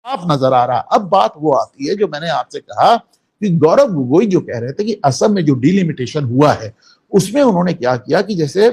साफ नजर आ रहा। अब बात वो आती है जो मैंने आपसे कहा कि गौरव गोगोई जो कह रहे थे कि असम में जो डिलिमिटेशन हुआ है उसमें उन्होंने क्या किया कि जैसे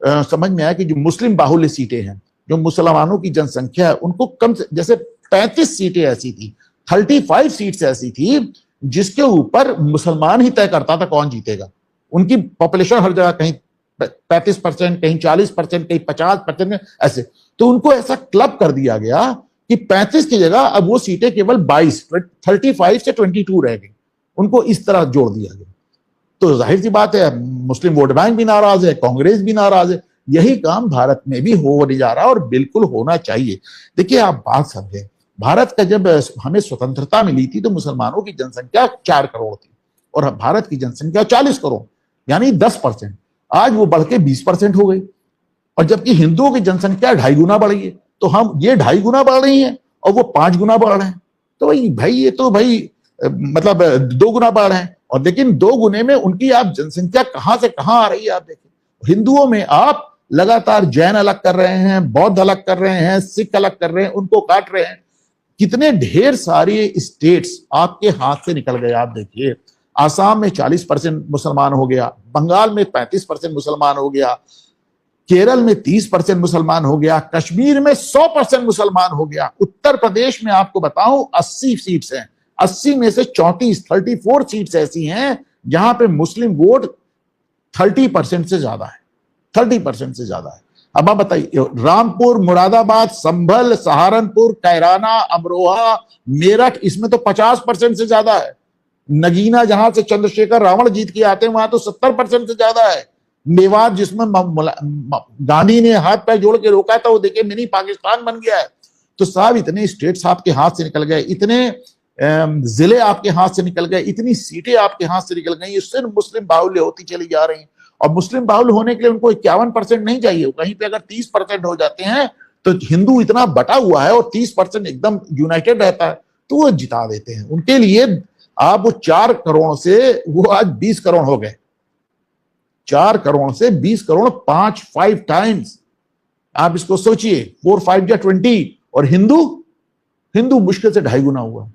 समझ में आया कि जो मुस्लिम बाहुल्य सीटें हैं, जो मुसलमानों की जनसंख्या है, उनको कम से जैसे 35 सीटें ऐसी थी, 35 सीट्स ऐसी थी जिसके ऊपर मुसलमान ही तय करता था कौन जीतेगा। उनकी पॉपुलेशन हर जगह कहीं 35%, कहीं 40%, कहीं 50% ऐसे। तो उनको ऐसा क्लब कर दिया गया कि 35 की जगह अब वो सीटें केवल 35 से 22 रह गई। उनको इस तरह जोड़ दिया गया। तो जाहिर सी बात है मुस्लिम वोट बैंक भी नाराज है, कांग्रेस भी नाराज है। यही काम भारत में भी हो नहीं जा रहा और बिल्कुल होना चाहिए। देखिए आप बात समझे, भारत का जब हमें स्वतंत्रता मिली थी तो मुसलमानों की जनसंख्या 4 करोड़ थी और भारत की जनसंख्या 40 करोड़, यानी 10%। आज वो बढ़ के 20% हो गई और जबकि हिंदुओं की जनसंख्या 2.5 गुना बढ़ गई है। तो हम ये 2.5 गुना बढ़ रही है और वो 5 गुना बढ़ रहे हैं। तो भाई ये तो मतलब 2 गुना बढ़ रहे हैं। और लेकिन 2 गुने में उनकी आप जनसंख्या कहां से कहां आ रही है आप देखिए। हिंदुओं में आप लगातार जैन अलग कर रहे हैं, बौद्ध अलग कर रहे हैं, सिख अलग कर रहे हैं, उनको काट रहे हैं। कितने ढेर सारे स्टेट्स आपके हाथ से निकल गए। आप देखिए आसाम में 40% मुसलमान हो गया, बंगाल में 35% मुसलमान हो गया, केरल में 30% मुसलमान हो गया, कश्मीर में 100% मुसलमान हो गया। उत्तर प्रदेश में आपको बताऊं 80 सीट्स हैं, 80 में से 34 सीट्स ऐसी हैं जहां पे मुस्लिम वोट 30% से ज्यादा है, 30% से ज्यादा है। अब आप बताइए रामपुर, मुरादाबाद, संभल, सहारनपुर, कैराना, अमरोहा, मेरठ, इसमें तो 50% से ज्यादा है। नगीना जहां से चंद्रशेखर रावण जीत के आते हैं वहां तो 70% से ज्यादा है। मेवात जिसमें गांधी ने हाथ पैर जोड़ के रोका था वो देखिए मिनी पाकिस्तान बन गया है। तो साहब इतने स्टेट्स आपके हाथ से निकल गए, इतने जिले आपके हाथ से निकल गए, इतनी सीटें आपके हाथ से निकल गई, इससे मुस्लिम बाहुल्य होती चली जा रही है। और मुस्लिम बाहुल्य होने के लिए उनको 51% नहीं चाहिए, कहीं पे अगर 30% हो जाते हैं तो हिंदू इतना बटा हुआ है और 30% एकदम यूनाइटेड रहता है तो वो जिता देते हैं। उनके लिए आप वो 4 करोड़ से वो आज 20 करोड़ हो गए, 4 करोड़ से 20 करोड़, 5 टाइम्स। आप इसको सोचिए, 4 5 या 20। और हिंदू मुश्किल से 2.5 गुना हुआ।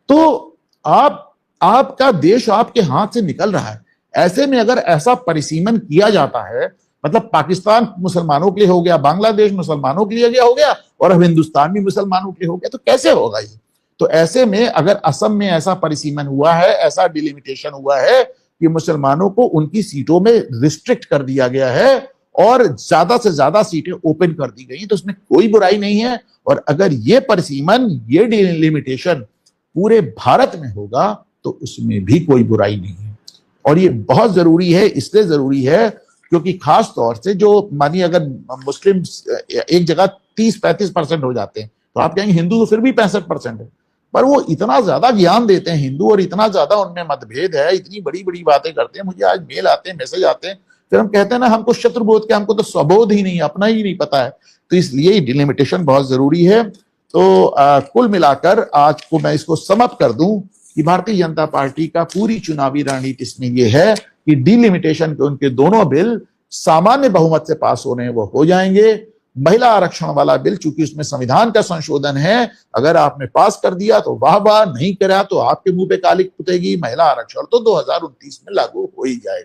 तो आपका देश आपके हाथ से निकल रहा है। ऐसे में अगर ऐसा परिसीमन किया जाता है, मतलब पाकिस्तान मुसलमानों के लिए हो गया, बांग्लादेश मुसलमानों के लिए हो गया और अब हिंदुस्तान भी मुसलमानों के लिए हो गया, तो कैसे होगा ये। तो ऐसे में अगर असम में ऐसा परिसीमन हुआ है, ऐसा डिलिमिटेशन हुआ है कि मुसलमानों को उनकी सीटों में रिस्ट्रिक्ट कर दिया गया है और ज्यादा से ज्यादा सीटें ओपन कर दी गई, तो उसमें कोई बुराई नहीं है। और अगर ये परिसीमन, ये डिलिमिटेशन पूरे भारत में होगा तो उसमें भी कोई बुराई नहीं है। और ये बहुत जरूरी है, इसलिए जरूरी है क्योंकि खास तौर से जो मानिए अगर मुस्लिम एक जगह 30-35% हो जाते हैं तो आप कहेंगे हिंदू तो फिर भी 65% है, पर वो इतना ज्यादा ज्ञान देते हैं हिंदू और इतना ज्यादा उनमें मतभेद है, इतनी बड़ी बड़ी बातें करते हैं। मुझे आज मेल आते हैं, मैसेज आते हैं, फिर हम कहते हैं ना हमको शत्रुबोध के, हमको तो स्वबोध ही नहीं, अपना ही नहीं पता है। तो इसलिए डिलिमिटेशन बहुत जरूरी है। तो कुल मिलाकर आज को मैं इसको समअप कर दूं कि भारतीय जनता पार्टी का पूरी चुनावी रणनीति इसमें यह है कि डिलिमिटेशन के उनके दोनों बिल सामान्य बहुमत से पास हो रहे हैं वो हो जाएंगे। महिला आरक्षण वाला बिल चूंकि उसमें संविधान का संशोधन है, अगर आपने पास कर दिया तो वाह वाह, नहीं करा तो आपके मुंह पे कालिक पुतेगी। महिला आरक्षण तो 2029 में लागू हो ही जाएगा।